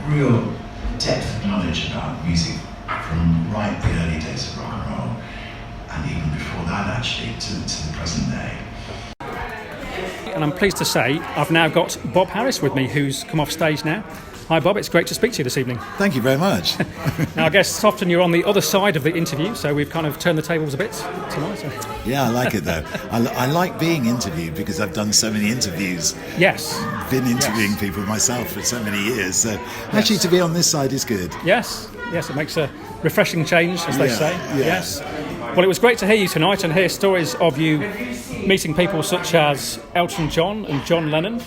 real depth of knowledge about music from right the early days of rock and roll, and even before that actually to the present day. And I'm pleased to say I've now got Bob Harris with me, who's come off stage now. Hi Bob, it's great to speak to you this evening. Thank you very much. Now I guess often you're on the other side of the interview, so we've kind of turned the tables a bit tonight. So. Yeah, I like it though. I like being interviewed because I've done so many interviews. Yes. Been interviewing people myself for so many years, so actually to be on this side is good. Yes, it makes a refreshing change, as they say. Yeah. Yes. Well, it was great to hear you tonight and hear stories of you meeting people such as Elton John and John Lennon,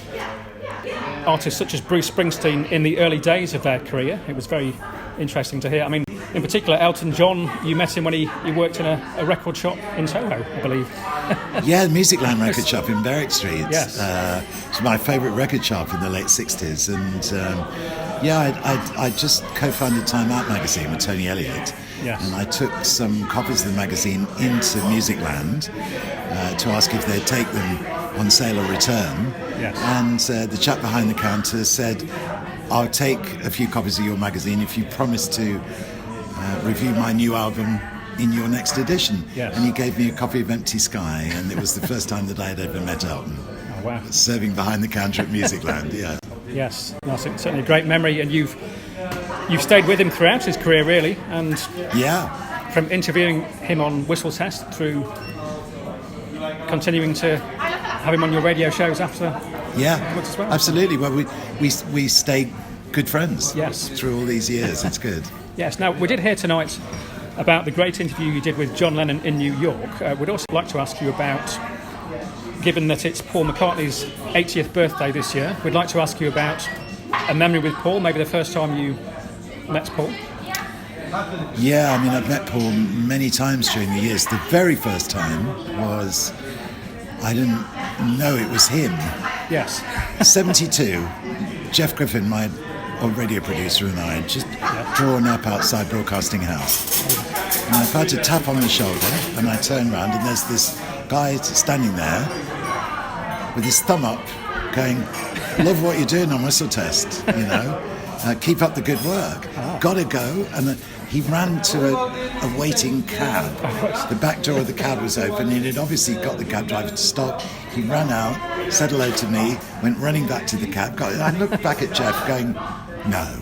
artists such as Bruce Springsteen in the early days of their career. It was very interesting to hear. I mean, in particular, Elton John, you met him when he worked in a record shop in Soho, I believe. Yeah, the Musicland record shop in Berwick Street. Yes. It's my favourite record shop in the late 60s. And I just co-founded Time Out magazine with Tony Elliott. Yes. And I took some copies of the magazine into Musicland to ask if they'd take them on sale or return. Yes. And the chap behind the counter said, I'll take a few copies of your magazine if you promise to review my new album in your next edition. Yes. And he gave me a copy of Empty Sky, and it was the first time that I had ever met Elton. Oh, wow. Serving behind the counter at Musicland, yeah. Yes, that's certainly a great memory, and you've stayed with him throughout his career, really, and from interviewing him on Whistle Test through continuing to have him on your radio shows after. Yeah, as well. Absolutely. Well, we stayed good friends. Yes. Through all these years. It's good. Yes. Now we did hear tonight about the great interview you did with John Lennon in New York. We'd also like to ask you about, given that it's Paul McCartney's 80th birthday this year, we'd like to ask you about a memory with Paul, maybe the first time you met Paul. Yeah, I mean, I've met Paul many times during the years. The very first time was, I didn't know it was him. Yes. 72, Jeff Griffin, my old radio producer, and I had just drawn up outside Broadcasting House. And I felt a tap on the shoulder, and I turned around, and there's this guy standing there with his thumb up going, love what you're doing on Whistle Test, keep up the good work. Gotta go. And he ran to a waiting cab. The back door of the cab was open, and he'd obviously got the cab driver to stop. He ran out, said hello to me, went running back to the cab. I looked back at Jeff going, no,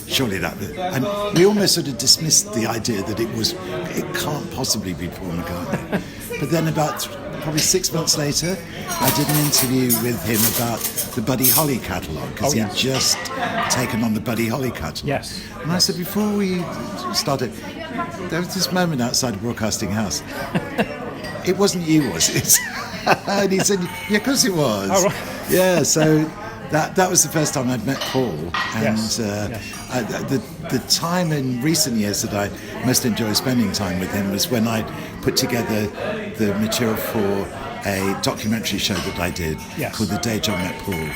surely that was... And we almost sort of dismissed the idea that it can't possibly be Paul McCartney. But then about probably 6 months later, I did an interview with him about the Buddy Holly catalogue, because he'd just taken on the Buddy Holly catalogue. Yes. And I said, before we started, there was this moment outside Broadcasting House. It wasn't you, was it? And he said, yeah, of course it was. Oh, right. Yeah, so that was the first time I'd met Paul. And the time in recent years that I most enjoy spending time with him was when I put together the material for a documentary show that I did called The Day John Met Paul,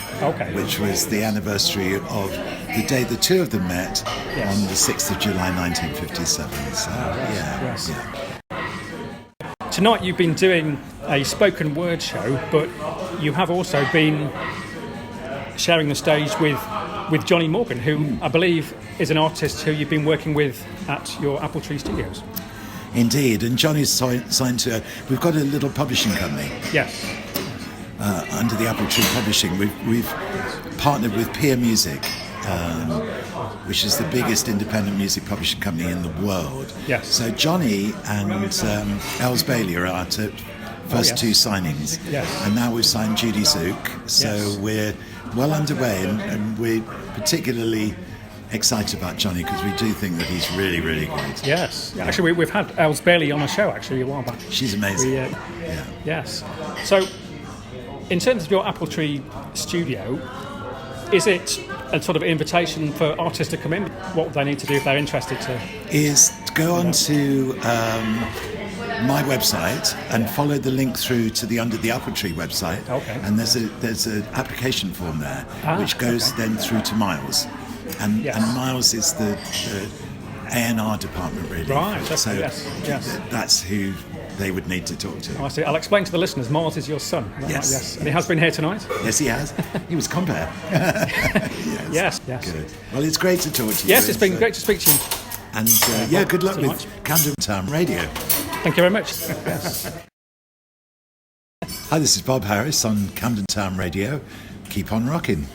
which was the anniversary of the day the two of them met on the 6th of July 1957. So, Tonight you've been doing a spoken word show, but you have also been sharing the stage with Johnny Morgan, who I believe is an artist who you've been working with at your Apple Tree Studios. Indeed, and Johnny's signed to... We've got a little publishing company. Yes. Under the Apple Tree Publishing. We've partnered with Peer Music, which is the biggest independent music publishing company in the world. Yes. So Johnny and Els Bailey are our first two signings. Yes. And now we've signed Judy Zook. So we're well underway, and we're particularly excited about Johnny because we do think that he's really, really great. Yes. Actually, we've had Els Bailey on a show actually a while back. She's amazing. Yes. So, in terms of your Apple Tree studio, is it a sort of invitation for artists to come in? What they need to do if they're interested to... Is to go on to my website and follow the link through to the Under the Apple Tree website. Okay. And there's an application form there, which goes then through to Miles. And Miles is the A&R department, really. Right. So yes. that's who they would need to talk to. Oh, I see. I'll explain to the listeners. Miles is your son. Is that right? Yes. Yes. And he has been here tonight? Yes, he has. He was compare. Yes. Good. Well, it's great to talk to you. Yes, it's been great to speak to you. And good luck tonight. with Camden Town Radio. Thank you very much. Hi, this is Bob Harris on Camden Town Radio. Keep on rocking.